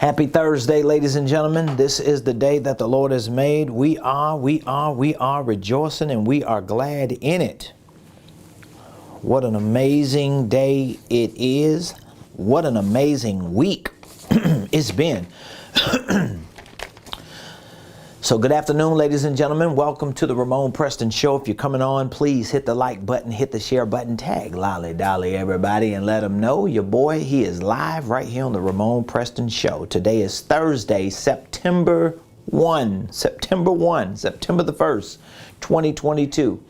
Happy Thursday, ladies and gentlemen. This is the day that the Lord has made. We are rejoicing and we are glad in it. What an amazing day it is. What an amazing week it's been. So good afternoon, ladies and gentlemen. Welcome to the Ramonepreston Show. If you're coming on, please hit the like button, hit the share button, tag Lolly Dolly everybody, and let them know your boy, he is live right here on the Ramonepreston Show. Today is Thursday, September the 1st, 2022.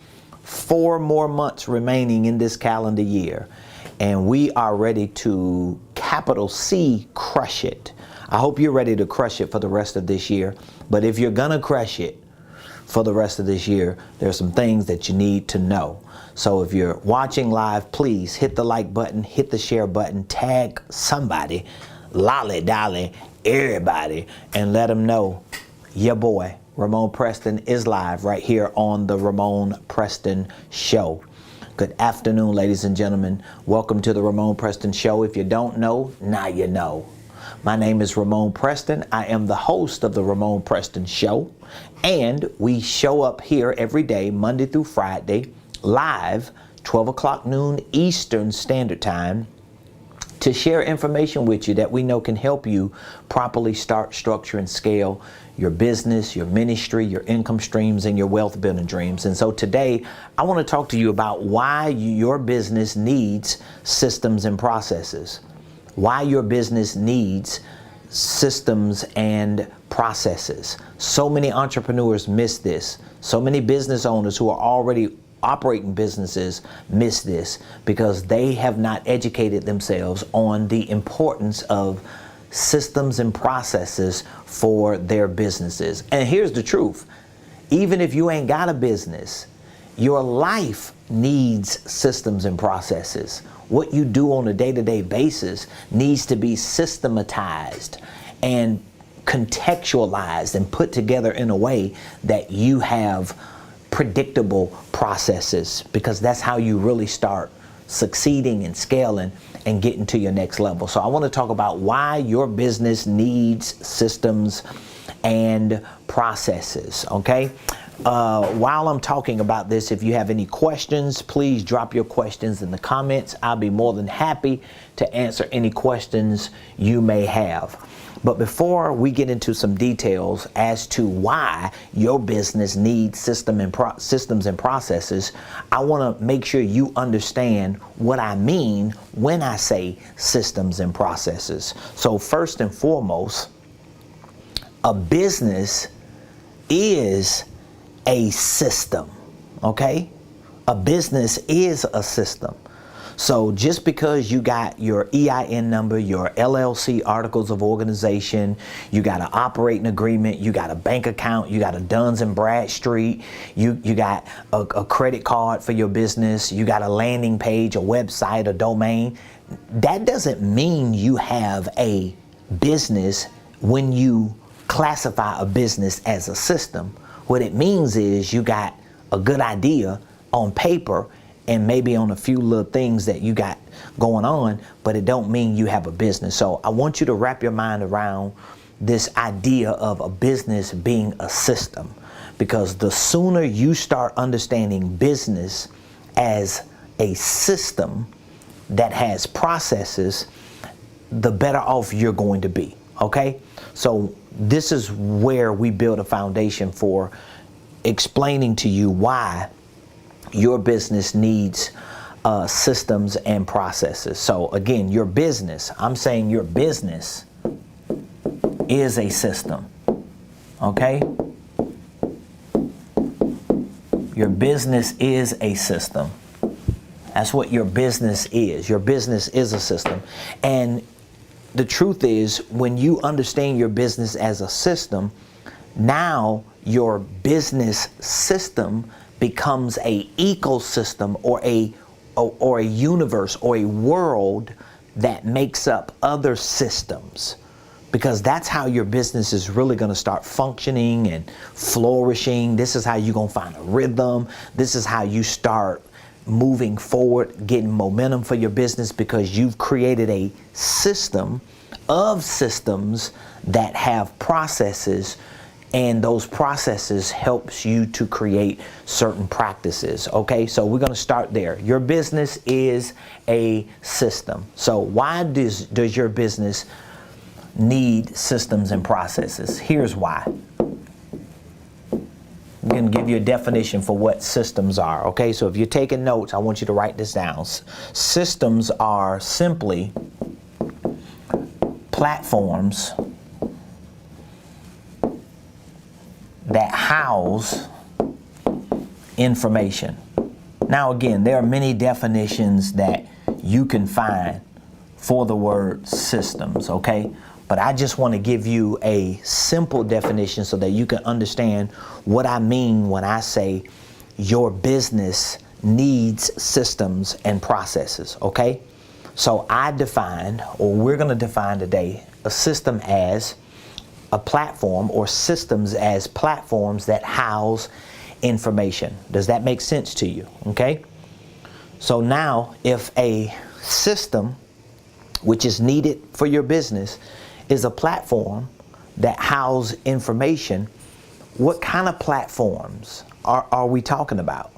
4 more months remaining in this calendar year, and we are ready to capital C crush it. I hope you're ready to crush it for the rest of this year. But if you're gonna crush it for the rest of this year, there's some things that you need to know. So if you're watching live, please hit the like button, hit the share button, tag somebody, Lolly Dolly, everybody, and let them know your boy, Ramonepreston, is live right here on the Ramonepreston Show. Good afternoon, ladies and gentlemen. Welcome to the Ramonepreston Show. If you don't know, now you know. My name is Ramonepreston. I am the host of the Ramonepreston Show, and we show up here every day, Monday through Friday, live, 12 o'clock noon Eastern Standard Time, to share information with you that we know can help you properly start, structure, and scale your business, your ministry, your income streams, and your wealth building dreams. And so today, I want to talk to you about why your business needs systems and processes. Why your business needs systems and processes. So many entrepreneurs miss this. So many business owners who are already operating businesses miss this because they have not educated themselves on the importance of systems and processes for their businesses. And here's the truth. Even if you ain't got a business, your life needs systems and processes. What you do on a day-to-day basis needs to be systematized and contextualized and put together in a way that you have predictable processes, because that's how you really start succeeding and scaling and getting to your next level. So I want to talk about why your business needs systems and processes, okay? While I'm talking about this, if you have any questions, please drop your questions in the comments. I'll be more than happy to answer any questions you may have. But before we get into some details as to why your business needs systems and processes, I want to make sure you understand what I mean when I say systems and processes. So first and foremost, a business is a system, okay? A business is a system. So just because you got your EIN number, your LLC articles of organization, you got an operating agreement, you got a bank account, you got a Duns and Bradstreet, you got a credit card for your business, you got a landing page, a website, a domain, that doesn't mean you have a business when you classify a business as a system. What it means is you got a good idea on paper and maybe on a few little things that you got going on, but it don't mean you have a business. So I want you to wrap your mind around this idea of a business being a system, because the sooner you start understanding business as a system that has processes, the better off you're going to be, okay? So this is where we build a foundation for explaining to you why your business needs systems and processes. So again, your business, I'm saying your business is a system, okay? Your business is a system. That's what your business is. Your business is a system. And the truth is, when you understand your business as a system, now your business system becomes a ecosystem or a universe or a world that makes up other systems, because that's how your business is really going to start functioning and flourishing. This is how you're going to find a rhythm. This is how you start moving forward, getting momentum for your business, because you've created a system of systems that have processes, and those processes helps you to create certain practices. Okay, so we're going to start there. Your business is a system. So why does your business need systems and processes? Here's why. I'm going to give you a definition for what systems are. Okay, so if you're taking notes, I want you to write this down. Systems are simply platforms that house information. Now again, there are many definitions that you can find for the word systems, okay? But I just want to give you a simple definition so that you can understand what I mean when I say your business needs systems and processes, okay? So I defined, or we're going to define today, a system as a platform, or systems as platforms that house information. Does that make sense to you? Okay. So now, if a system which is needed for your business is a platform that house information, what kind of platforms are we talking about?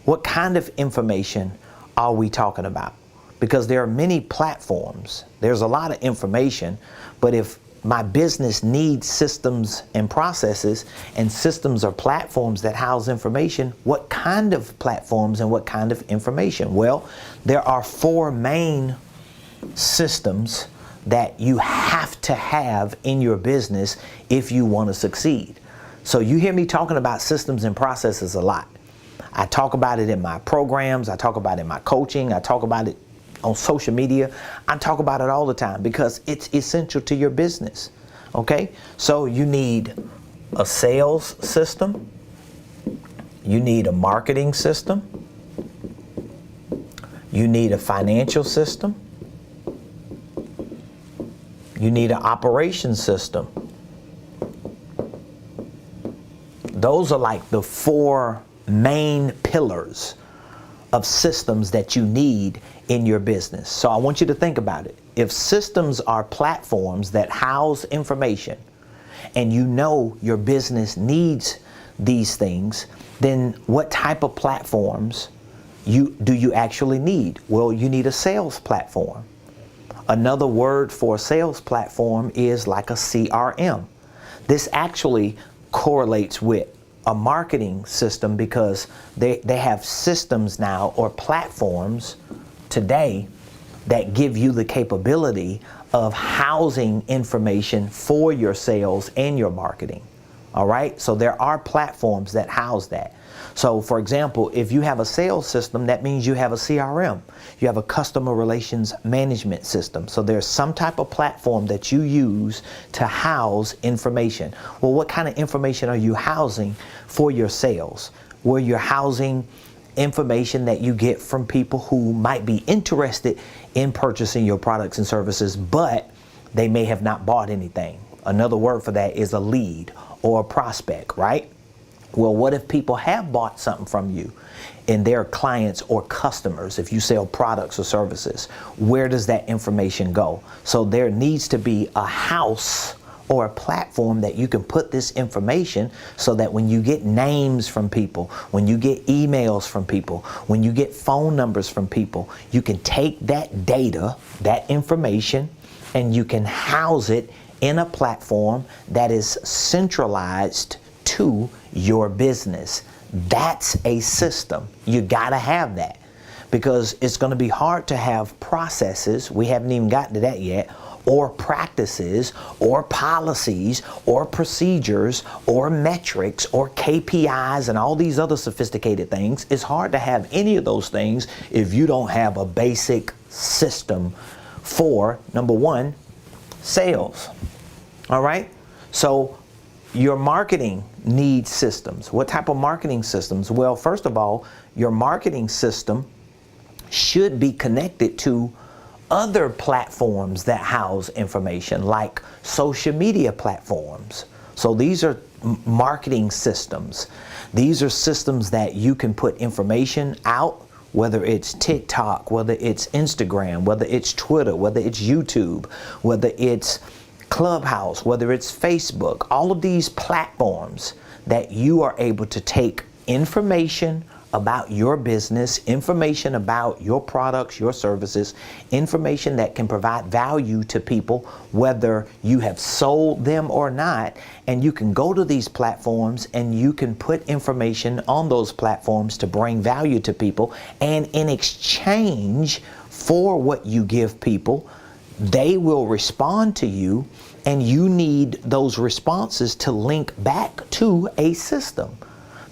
What kind of information are we talking about? Because there are many platforms. There's a lot of information, but if my business needs systems and processes, and systems are platforms that house information, what kind of platforms and what kind of information? Well, there are 4 main systems that you have to have in your business if you want to succeed. So you hear me talking about systems and processes a lot. I talk about it in my programs, I talk about it in my coaching, I talk about it on social media. I talk about it all the time because it's essential to your business. Okay, so you need a sales system, you need a marketing system, you need a financial system, you need an operations system. Those are like the 4 main pillars of systems that you need in your business. So I want you to think about it. If systems are platforms that house information, and you know your business needs these things, then what type of platforms do you actually need? Well, you need a sales platform. Another word for a sales platform is like a CRM. This actually correlates with a marketing system because they have systems now, or platforms today, that give you the capability of housing information for your sales and your marketing. All right, so there are platforms that house that. So for example, if you have a sales system, that means you have a CRM. You have a customer relations management system. So there's some type of platform that you use to house information. Well, what kind of information are you housing for your sales? Where you're housing information that you get from people who might be interested in purchasing your products and services, but they may have not bought anything. Another word for that is a lead or a prospect, right? Well, what if people have bought something from you and they're clients or customers? If you sell products or services, where does that information go? So there needs to be a house or a platform that you can put this information so that when you get names from people, when you get emails from people, when you get phone numbers from people, you can take that data, that information, and you can house it in a platform that is centralized to your business. That's a system. You gotta have that, because it's gonna be hard to have processes, we haven't even gotten to that yet, or practices, or policies, or procedures, or metrics, or KPIs, and all these other sophisticated things. It's hard to have any of those things if you don't have a basic system for, number one, sales. All right? So your marketing needs systems. What type of marketing systems? Well, first of all, your marketing system should be connected to other platforms that house information, like social media platforms. So these are marketing systems. These are systems that you can put information out whether it's TikTok, whether it's Instagram, whether it's Twitter, whether it's YouTube, whether it's Clubhouse, whether it's Facebook, all of these platforms that you are able to take information about your business, information about your products, your services, information that can provide value to people, whether you have sold them or not. And you can go to these platforms and you can put information on those platforms to bring value to people. And in exchange for what you give people, they will respond to you, and you need those responses to link back to a system.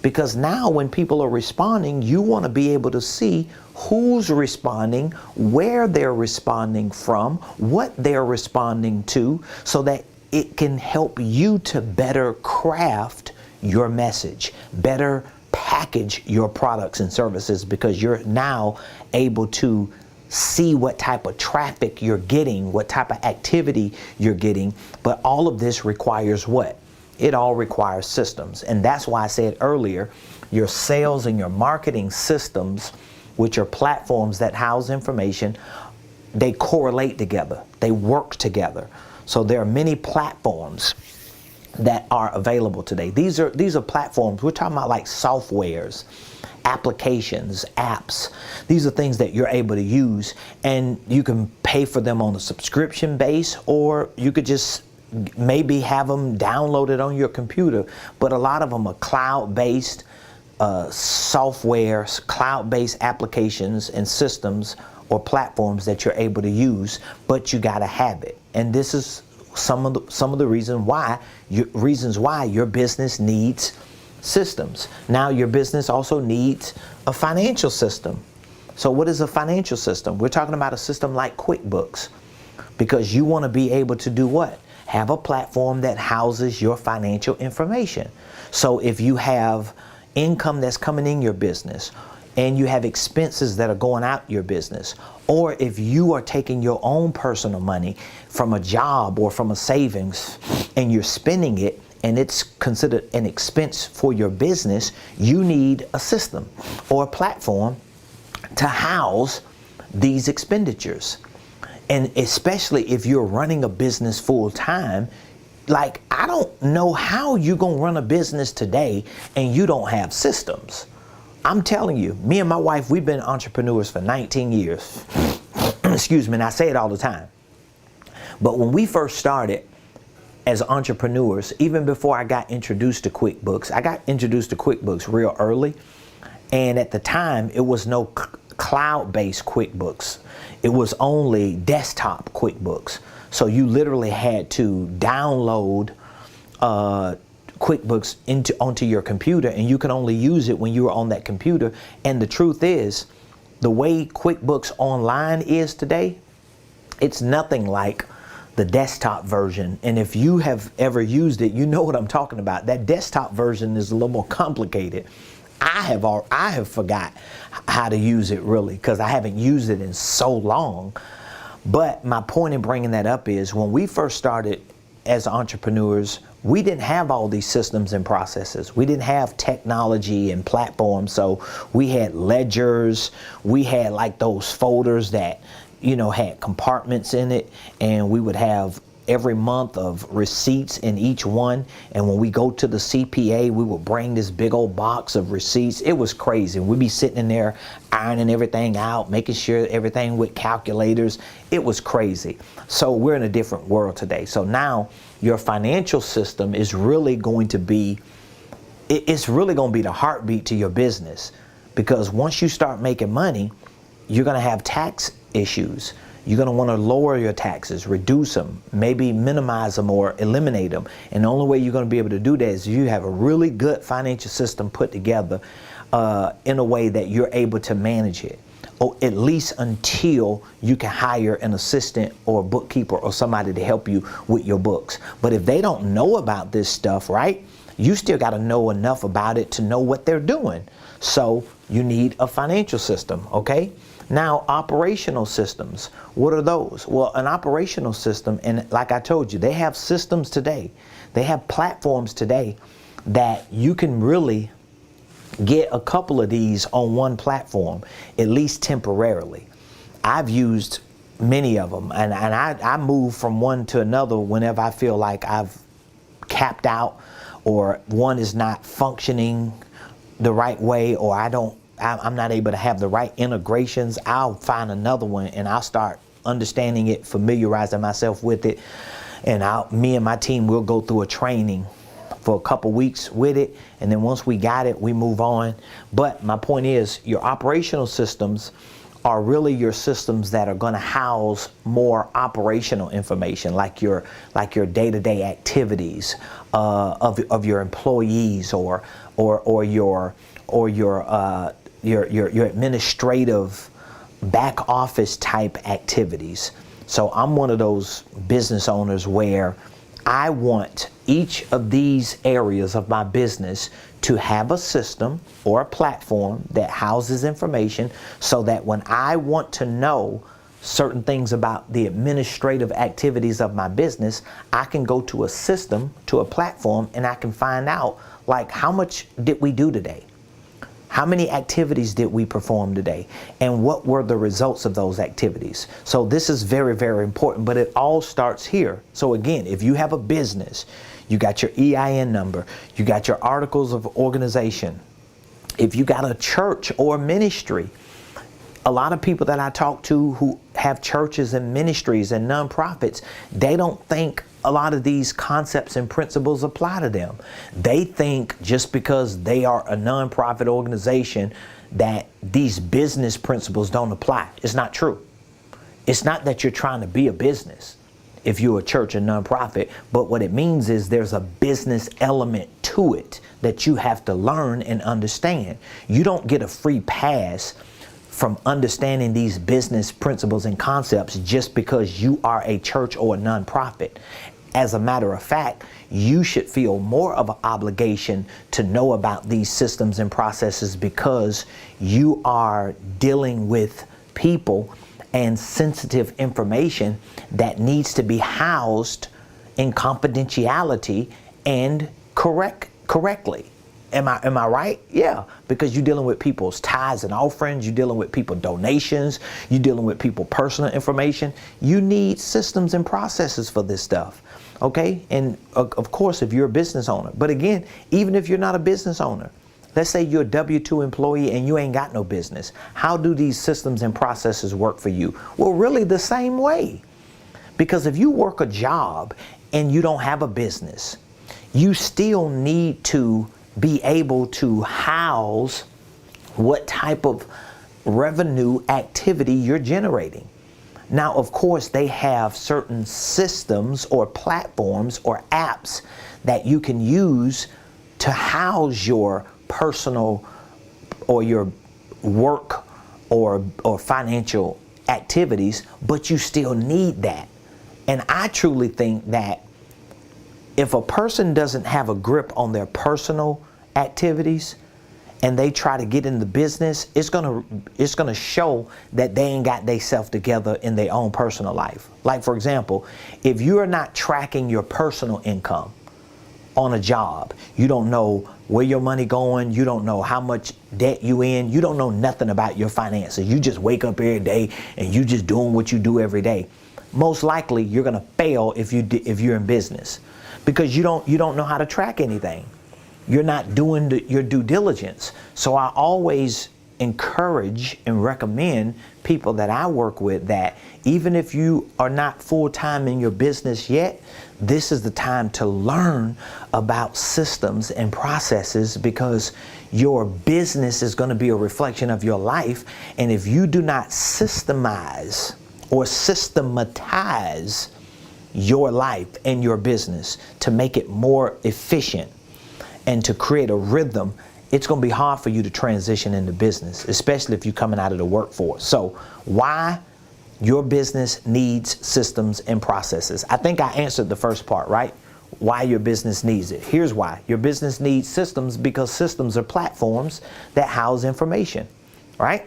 Because now when people are responding, you want to be able to see who's responding, where they're responding from, what they're responding to, so that it can help you to better craft your message, better package your products and services, because you're now able to see what type of traffic you're getting, what type of activity you're getting. But all of this requires what? It all requires systems. And that's why I said earlier, your sales and your marketing systems, which are platforms that house information, they correlate together. They work together. So there are many platforms that are available today. These are platforms, we're talking about like softwares, applications, apps. These are things that you're able to use, and you can pay for them on a subscription base, or you could just maybe have them downloaded on your computer. But a lot of them are cloud-based software, cloud-based applications and systems or platforms that you're able to use, but you got to have it. And this is some of the reasons why your business needs systems. Now your business also needs a financial system. So what is a financial system? We're talking about a system like QuickBooks, because you want to be able to do what? Have a platform that houses your financial information. So if you have income that's coming in your business, and you have expenses that are going out your business, or if you are taking your own personal money from a job or from a savings and you're spending it, and it's considered an expense for your business, you need a system or a platform to house these expenditures. And especially if you're running a business full time, like, I don't know how you're going to run a business today and you don't have systems. I'm telling you, me and my wife, we've been entrepreneurs for 19 years. Excuse me, and I say it all the time. But when we first started as entrepreneurs, even before I got introduced to QuickBooks, I got introduced to QuickBooks real early. And at the time, it was no cloud-based QuickBooks. It was only desktop QuickBooks. So you literally had to download QuickBooks onto your computer, and you can only use it when you were on that computer. And the truth is, the way QuickBooks Online is today, it's nothing like the desktop version. And if you have ever used it, you know what I'm talking about. That desktop version is a little more complicated. I have forgot how to use it, really, because I haven't used it in so long. But my point in bringing that up is, when we first started as entrepreneurs, we didn't have all these systems and processes. We didn't have technology and platforms. So we had ledgers. We had like those folders that, you know, had compartments in it, and we would have every month of receipts in each one. And when we go to the CPA, we would bring this big old box of receipts. It was crazy. We'd be sitting in there ironing everything out, making sure everything with calculators. It was crazy. So we're in a different world today. So now your financial system is really going to be, it's really going to be the heartbeat to your business. Because once you start making money, you're going to have tax issues. You're going to want to lower your taxes, reduce them, maybe minimize them or eliminate them. And the only way you're going to be able to do that is you have a really good financial system put together in a way that you're able to manage it, or at least until you can hire an assistant or a bookkeeper or somebody to help you with your books. But if they don't know about this stuff, right, you still got to know enough about it to know what they're doing. So you need a financial system, okay? Now, operational systems, what are those? Well, an operational system, and like I told you, they have systems today. They have platforms today that you can really get a couple of these on one platform, at least temporarily. I've used many of them, and I move from one to another whenever I feel like I've capped out, or one is not functioning the right way, or I'm not able to have the right integrations. I'll find another one and I'll start understanding it, familiarizing myself with it, and me and my team will go through a training for a couple weeks with it, and then once we got it, we move on. But my point is, your operational systems are really your systems that are going to house more operational information, like your day-to-day activities of your employees, or your administrative back office type activities. So I'm one of those business owners where I want each of these areas of my business to have a system or a platform that houses information, so that when I want to know certain things about the administrative activities of my business, I can go to a system, to a platform, and I can find out, like, how much did we do today? How many activities did we perform today? And what were the results of those activities? So this is very, very important, but it all starts here. So again, if you have a business, you got your EIN number, you got your articles of organization. If you got a church or a ministry, a lot of people that I talk to who have churches and ministries and nonprofits, they don't think a lot of these concepts and principles apply to them. They think just because they are a nonprofit organization that these business principles don't apply. It's not true. It's not that you're trying to be a business if you're a church and nonprofit, but what it means is there's a business element to it that you have to learn and understand. You don't get a free pass from understanding these business principles and concepts just because you are a church or a nonprofit. As a matter of fact, you should feel more of an obligation to know about these systems and processes, because you are dealing with people and sensitive information that needs to be housed in confidentiality and correctly. Am I right? Yeah, because you're dealing with people's tithes and offerings, you're dealing with people donations, you're dealing with people personal information. You need systems and processes for this stuff. Okay, and of course, if you're a business owner, but again, even if you're not a business owner, let's say you're a W-2 employee and you ain't got no business. How do these systems and processes work for you? Well, really the same way. Because if you work a job and you don't have a business, you still need to be able to house what type of revenue activity you're generating. Now, of course, they have certain systems or platforms or apps that you can use to house your personal or your work or financial activities, but you still need that. And I truly think that if a person doesn't have a grip on their personal activities and they try to get in the business, it's gonna show that they ain't got themselves together in their own personal life. Like, for example, if you are not tracking your personal income on a job, you don't know where your money going, you don't know how much debt you in, you don't know nothing about your finances. You just wake up every day and you just doing what you do every day. Most likely you're gonna fail if you're in business, because you don't know how to track anything. You're not doing your due diligence. So I always encourage and recommend people that I work with that even if you are not full-time in your business yet, this is the time to learn about systems and processes, because your business is going to be a reflection of your life. And if you do not systemize or systematize your life and your business to make it more efficient and to create a rhythm, it's going to be hard for you to transition into business, especially if you're coming out of the workforce. So why your business needs systems and processes? I think I answered the first part, right? Why your business needs it. Here's why. Your business needs systems because systems are platforms that house information, right?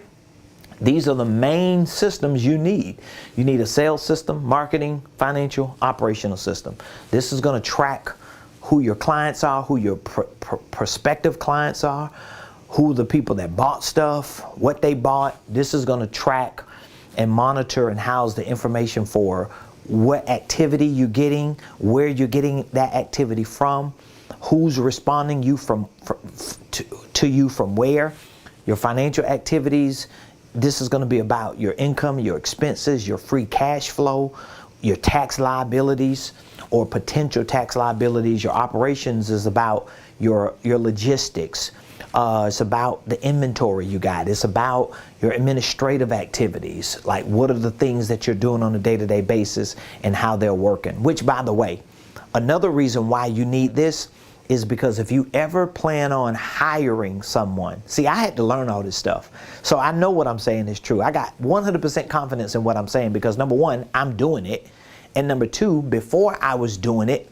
These are the main systems you need. You need a sales system, marketing, financial, operational system. This is going to track who your clients are, who your prospective clients are, who the people that bought stuff, what they bought. This is going to track and monitor and house the information for what activity you're getting, where you're getting that activity from, who's responding to you from where, your financial activities. This is going to be about your income, your expenses, your free cash flow, your tax liabilities or potential tax liabilities. Your operations is about your logistics. It's about the inventory you got. It's about your administrative activities, like what are the things that you're doing on a day-to-day basis and how they're working. Which, by the way, another reason why you need this is because if you ever plan on hiring someone, see, I had to learn all this stuff. So I know what I'm saying is true. I got 100% confidence in what I'm saying because number one, I'm doing it. And number two, before I was doing it,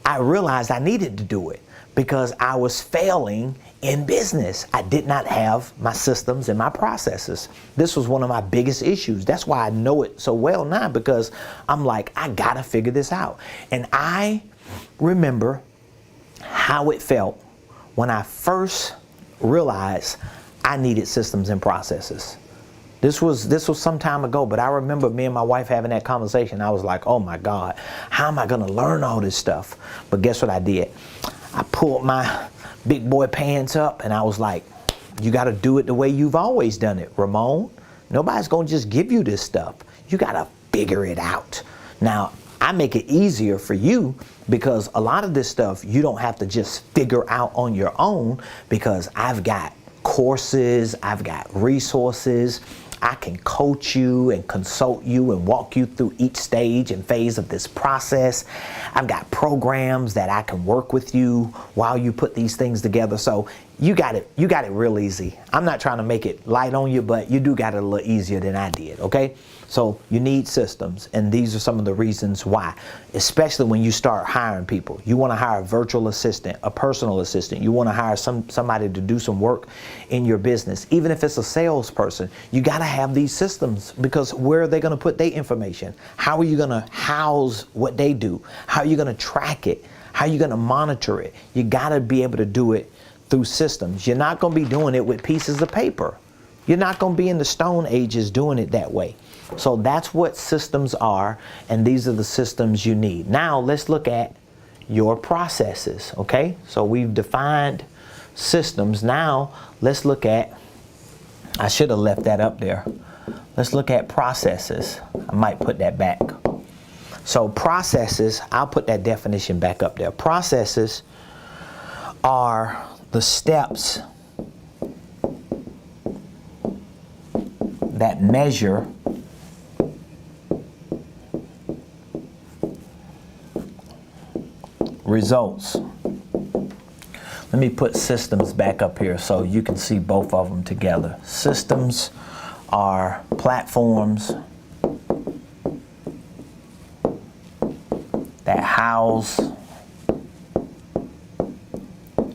I realized I needed to do it because I was failing in business. I did not have my systems and my processes. This was one of my biggest issues. That's why I know it so well now, because I'm like, I gotta figure this out. And I remember how it felt when I first realized I needed systems and processes. This was some time ago, but I remember me and my wife having that conversation. I was like, oh my God, how am I gonna learn all this stuff? But guess what I did? I pulled my big boy pants up and I was like, you gotta do it the way you've always done it, Ramon. Nobody's gonna just give you this stuff. You gotta figure it out. Now, I make it easier for you because a lot of this stuff you don't have to just figure out on your own, because I've got courses, I've got resources. I can coach you and consult you and walk you through each stage and phase of this process. I've got programs that I can work with you while you put these things together. So you got it real easy. I'm not trying to make it light on you, but you do got it a little easier than I did, okay? So you need systems, and these are some of the reasons why, especially when you start hiring people. You want to hire a virtual assistant, a personal assistant. You want to hire somebody to do some work in your business. Even if it's a salesperson, you got to have these systems, because where are they going to put their information? How are you going to house what they do? How are you going to track it? How are you going to monitor it? You got to be able to do it through systems. You're not going to be doing it with pieces of paper. You're not going to be in the Stone Ages doing it that way. So that's what systems are, and these are the systems you need. Now let's look at your processes, okay? So we've defined systems. Now let's look at, I should have left that up there. Let's look at processes. I might put that back. So processes, I'll put that definition back up there. Processes are the steps that measure results. Let me put systems back up here so you can see both of them together. Systems are platforms that house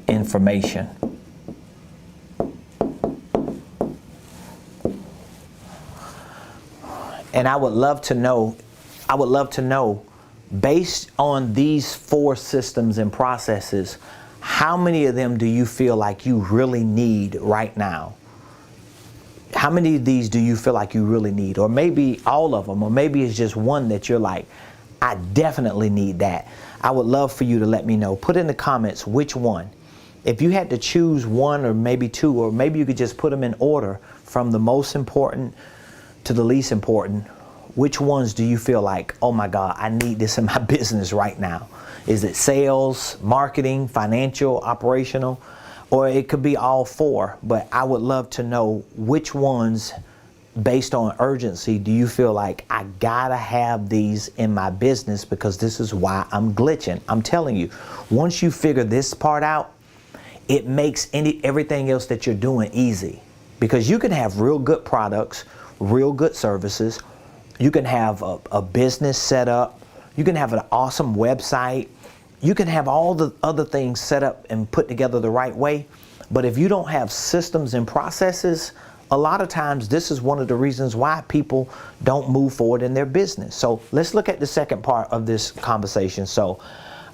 information. And I would love to know, based on these 4 systems and processes, how many of them do you feel like you really need right now? How many of these do you feel like you really need? Or maybe all of them, or maybe it's just one that you're like, I definitely need that. I would love for you to let me know. Put in the comments which one. If you had to choose one or maybe 2, or maybe you could just put them in order from the most important to the least important, which ones do you feel like, oh my God, I need this in my business right now? Is it sales, marketing, financial, operational? Or it could be all 4, but I would love to know which ones, based on urgency, do you feel like I gotta have these in my business because this is why I'm glitching. I'm telling you, once you figure this part out, it makes everything else that you're doing easy, because you can have real good products, real good services. You can have a business set up. You can have an awesome website. You can have all the other things set up and put together the right way. But if you don't have systems and processes, a lot of times this is one of the reasons why people don't move forward in their business. So let's look at the second part of this conversation so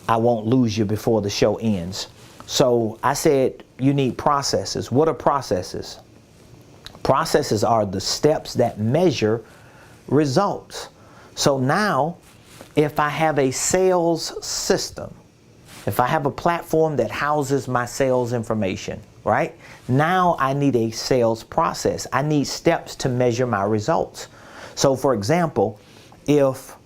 I won't lose you before the show ends. So I said you need processes. What are processes? Processes are the steps that measure results. So now, if I have a sales system, if I have a platform that houses my sales information, right? Now I need a sales process. I need steps to measure my results. So for example, if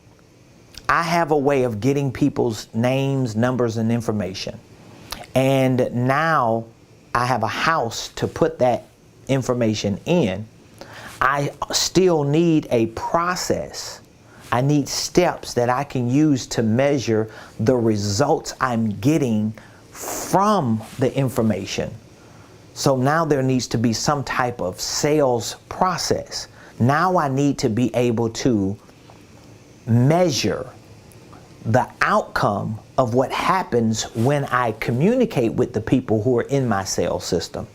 I have a way of getting people's names, numbers, and information, and now I have a house to put that information in, I still need a process. I need steps that I can use to measure the results I'm getting from the information. So now there needs to be some type of sales process. Now I need to be able to measure the outcome of what happens when I communicate with the people who are in my sales system.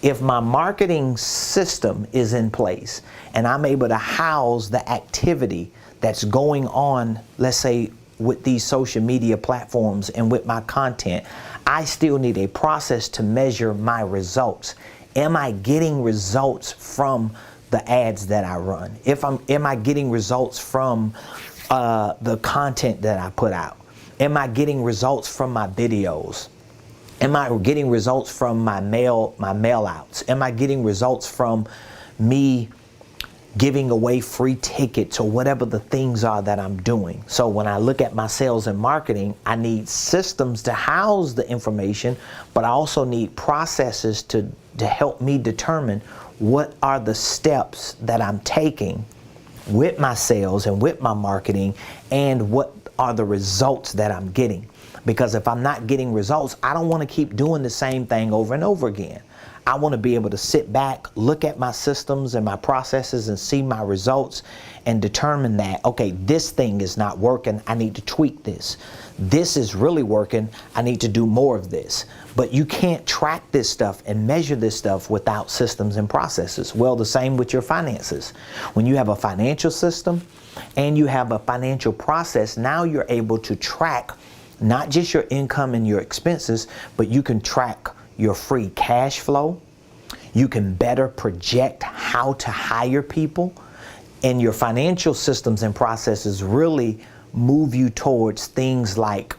If my marketing system is in place and I'm able to house the activity that's going on, let's say with these social media platforms and with my content, I still need a process to measure my results. Am I getting results from the ads that I run? Am I getting results from the content that I put out? Am I getting results from my videos? Am I getting results from my mail outs? Am I getting results from me giving away free tickets or whatever the things are that I'm doing? So when I look at my sales and marketing, I need systems to house the information, but I also need processes to help me determine what are the steps that I'm taking with my sales and with my marketing, and what are the results that I'm getting. Because if I'm not getting results, I don't want to keep doing the same thing over and over again. I want to be able to sit back, look at my systems and my processes and see my results and determine that, okay, this thing is not working, I need to tweak this. This is really working, I need to do more of this. But you can't track this stuff and measure this stuff without systems and processes. Well, the same with your finances. When you have a financial system and you have a financial process, now you're able to track not just your income and your expenses, but you can track your free cash flow. You can better project how to hire people, and your financial systems and processes really move you towards things like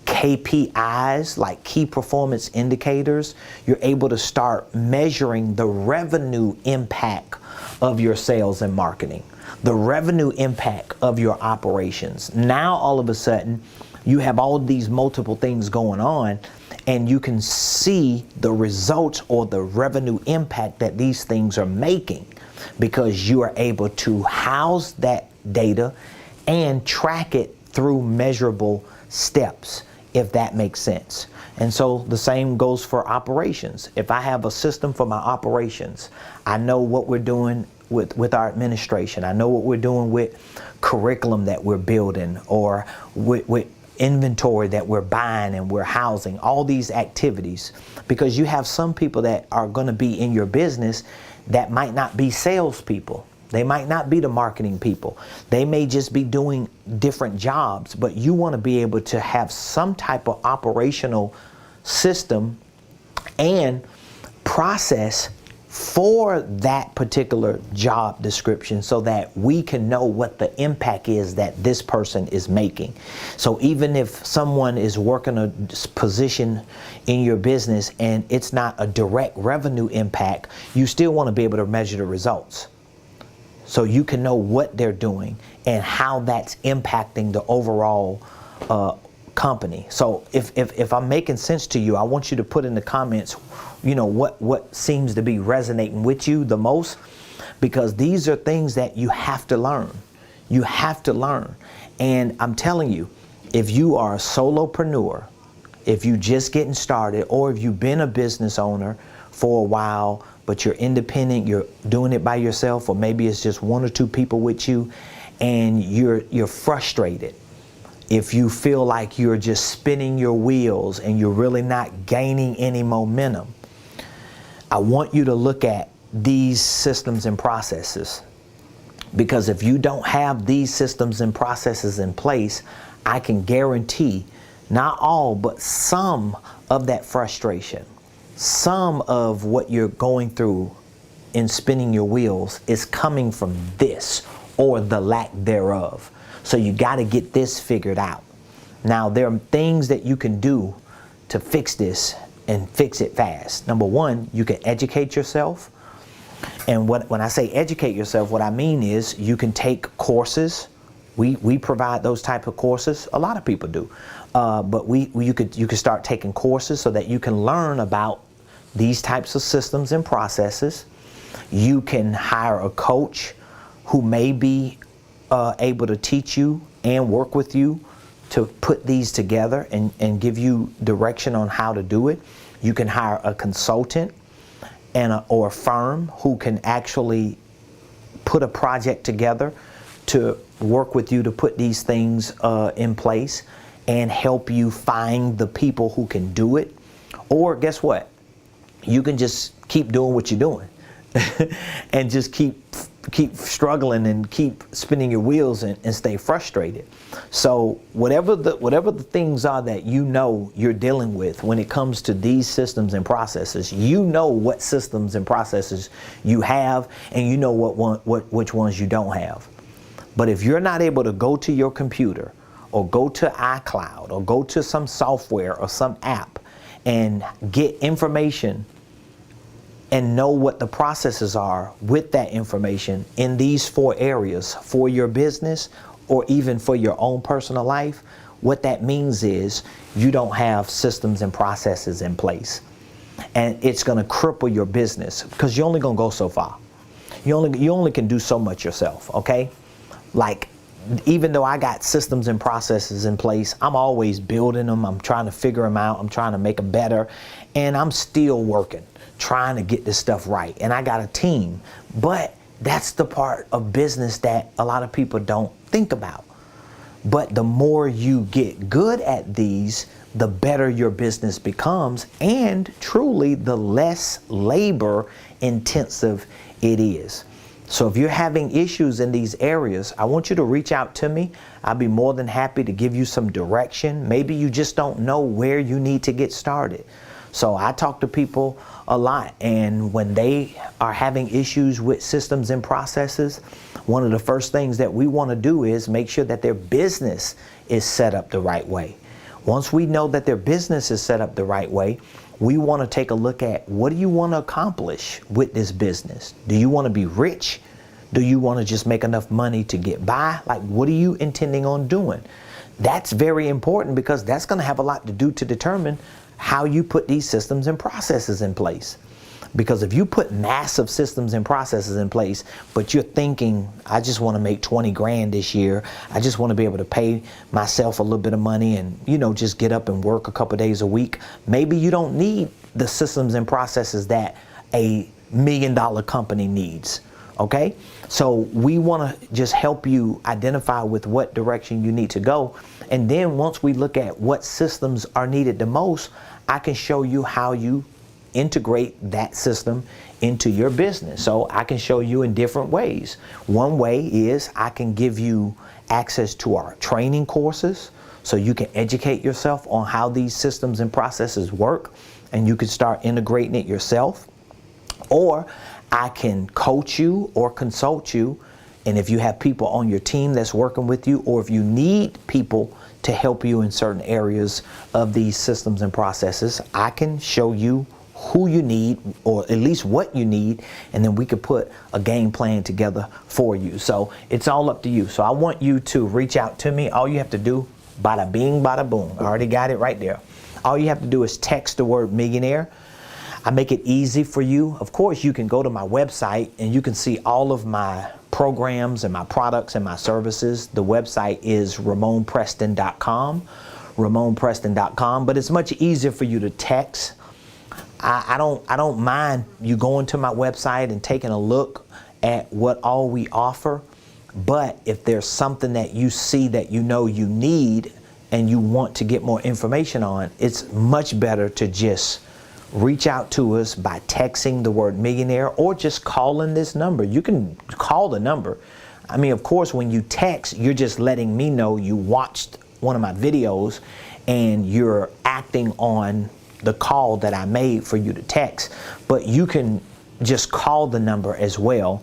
KPIs, like key performance indicators. You're able to start measuring the revenue impact of your sales and marketing, the revenue impact of your operations. Now all of a sudden you have all these multiple things going on, and you can see the results or the revenue impact that these things are making, because you are able to house that data and track it through measurable steps, if that makes sense. And so the same goes for operations. If I have a system for my operations, I know what we're doing with our administration. I know what we're doing with curriculum that we're building, or with inventory that we're buying and we're housing, all these activities. Because you have some people that are going to be in your business that might not be salespeople. They might not be the marketing people. They may just be doing different jobs, but you want to be able to have some type of operational system and process for that particular job description, so that we can know what the impact is that this person is making. So even if someone is working a position in your business and it's not a direct revenue impact, you still want to be able to measure the results, so you can know what they're doing and how that's impacting the overall company. So if I'm making sense to you, I want you to put in the comments, you know, what seems to be resonating with you the most, because these are things that you have to learn. You have to learn. And I'm telling you, if you are a solopreneur, if you're just getting started, or if you've been a business owner for a while, but you're independent, you're doing it by yourself, or maybe it's just one or two people with you, and you're frustrated. If you feel like you're just spinning your wheels and you're really not gaining any momentum, I want you to look at these systems and processes. Because if you don't have these systems and processes in place, I can guarantee not all, but some of that frustration, some of what you're going through in spinning your wheels is coming from this or the lack thereof. So you got to get this figured out. Now, there are things that you can do to fix this and fix it fast. Number one, you can educate yourself. And when I say educate yourself, what I mean is you can take courses. We provide those type of courses. A lot of people do. But you could start taking courses so that you can learn about these types of systems and processes. You can hire a coach who may be able to teach you and work with you to put these together and give you direction on how to do it. You can hire a consultant or a firm who can actually put a project together to work with you to put these things in place and help you find the people who can do it. Or guess what? You can just keep doing what you're doing and just keep struggling and keep spinning your wheels and stay frustrated. So whatever the things are that you know you're dealing with when it comes to these systems and processes, you know what systems and processes you have, and you know which ones you don't have. But if you're not able to go to your computer or go to iCloud or go to some software or some app and get information and know what the processes are with that information in these 4 areas for your business or even for your own personal life, what that means is you don't have systems and processes in place. And it's going to cripple your business because you're only going to go so far. You only can do so much yourself, okay? Like, even though I got systems and processes in place, I'm always building them. I'm trying to figure them out. I'm trying to make them better. And I'm still working, trying to get this stuff right. And I got a team. But that's the part of business that a lot of people don't think about. But the more you get good at these, the better your business becomes. And truly, the less labor intensive it is. So if you're having issues in these areas, I want you to reach out to me. I'll be more than happy to give you some direction. Maybe you just don't know where you need to get started. So I talk to people a lot, and when they are having issues with systems and processes, one of the first things that we want to do is make sure that their business is set up the right way. Once we know that their business is set up the right way, we want to take a look at what do you want to accomplish with this business? Do you want to be rich? Do you want to just make enough money to get by? Like, what are you intending on doing? That's very important because that's going to have a lot to do to determine how you put these systems and processes in place. Because if you put massive systems and processes in place, but you're thinking, I just want to make 20 grand this year. I just want to be able to pay myself a little bit of money and, just get up and work a couple days a week. Maybe you don't need the systems and processes that a $1 million company needs. Okay? So we want to just help you identify with what direction you need to go. And then once we look at what systems are needed the most, I can show you how you integrate that system into your business. So I can show you in different ways. One way is I can give you access to our training courses so you can educate yourself on how these systems and processes work, and you can start integrating it yourself. Or I can coach you or consult you, and if you have people on your team that's working with you, or if you need people to help you in certain areas of these systems and processes, I can show you who you need, or at least what you need, and then we could put a game plan together for you. So it's all up to you. So I want you to reach out to me. All you have to do, bada bing, bada boom. I already got it right there. All you have to do is text the word millionaire. I make it easy for you. Of course, you can go to my website and you can see all of my programs and my products and my services. The website is Ramonepreston.com, Ramonepreston.com, but it's much easier for you to text. I don't mind you going to my website and taking a look at what all we offer. But if there's something that you see that you know you need and you want to get more information on, it's much better to just reach out to us by texting the word millionaire or just calling this number. You can call the number. I mean, of course, when you text, you're just letting me know you watched one of my videos and you're acting on the call that I made for you to text, but you can just call the number as well,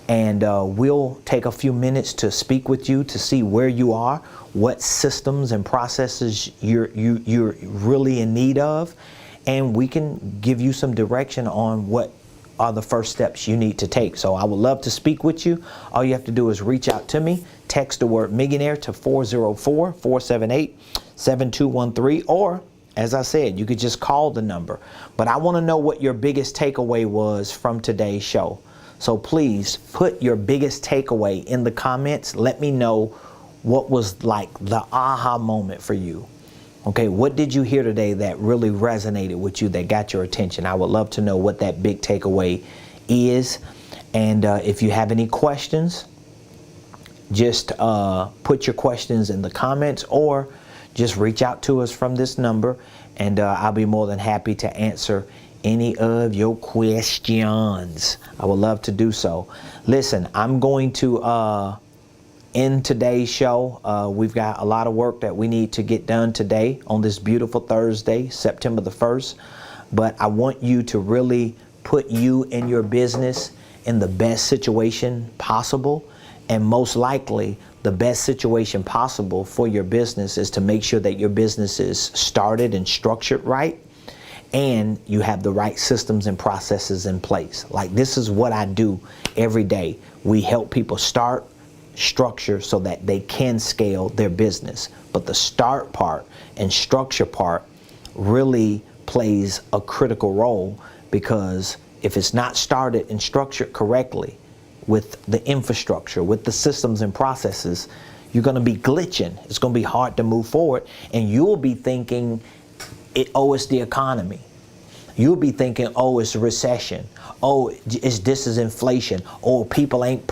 and we'll take a few minutes to speak with you to see where you are, what systems and processes you're really in need of, and we can give you some direction on what are the first steps you need to take. So I would love to speak with you. All you have to do is reach out to me, text the word millionaire to 404-478-7213, or as I said, you could just call the number. But I want to know what your biggest takeaway was from today's show. So please put your biggest takeaway in the comments. Let me know what was like the aha moment for you. Okay, what did you hear today that really resonated with you, that got your attention? I would love to know what that big takeaway is. And if you have any questions, just put your questions in the comments, or just reach out to us from this number, and I'll be more than happy to answer any of your questions. I would love to do so. Listen, I'm going to in today's show. We've got a lot of work that we need to get done today on this beautiful Thursday, September the 1st. But I want you to really put you and your business in the best situation possible. And most likely, the best situation possible for your business is to make sure that your business is started and structured right, and you have the right systems and processes in place. Like, this is what I do every day. We help people start, structure, so that they can scale their business. But the start part and structure part really plays a critical role, because if it's not started and structured correctly with the infrastructure, with the systems and processes, you're going to be glitching. It's going to be hard to move forward, and you'll be thinking, it's the economy. You'll be thinking, oh, it's a recession. Oh, this is inflation. Or people ain't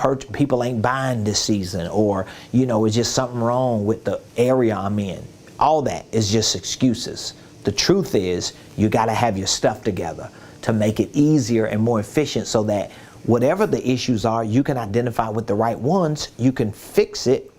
buying this season. Or, it's just something wrong with the area I'm in. All that is just excuses. The truth is, you got to have your stuff together to make it easier and more efficient, so that whatever the issues are, you can identify with the right ones. You can fix it,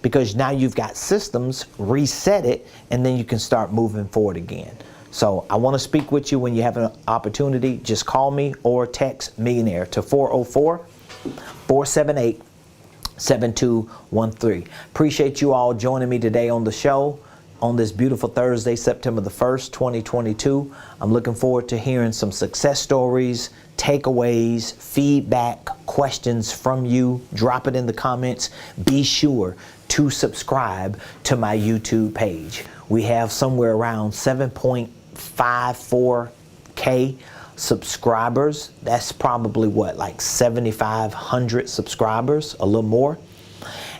because now you've got systems, reset it, and then you can start moving forward again. So I want to speak with you when you have an opportunity. Just call me or text Millionaire to 404-478-7213. Appreciate you all joining me today on the show on this beautiful Thursday, September the 1st, 2022. I'm looking forward to hearing some success stories, takeaways, feedback, questions from you. Drop it in the comments. Be sure to subscribe to my YouTube page. We have somewhere around 7.54K subscribers. That's probably like 7,500 subscribers, a little more.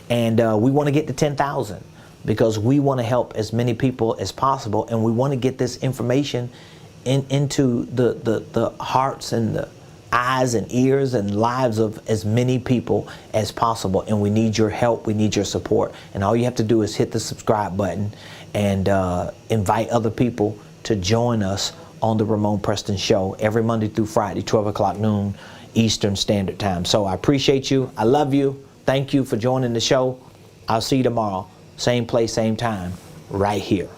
And we want to get to 10,000, because we want to help as many people as possible, and we want to get this information into the hearts and the eyes and ears and lives of as many people as possible. And we need your help. We need your support. And all you have to do is hit the subscribe button and invite other people to join us on the Ramonepreston Show every Monday through Friday, 12 o'clock noon Eastern Standard Time. So I appreciate you. I love you. Thank you for joining the show. I'll see you tomorrow. Same place, same time, right here.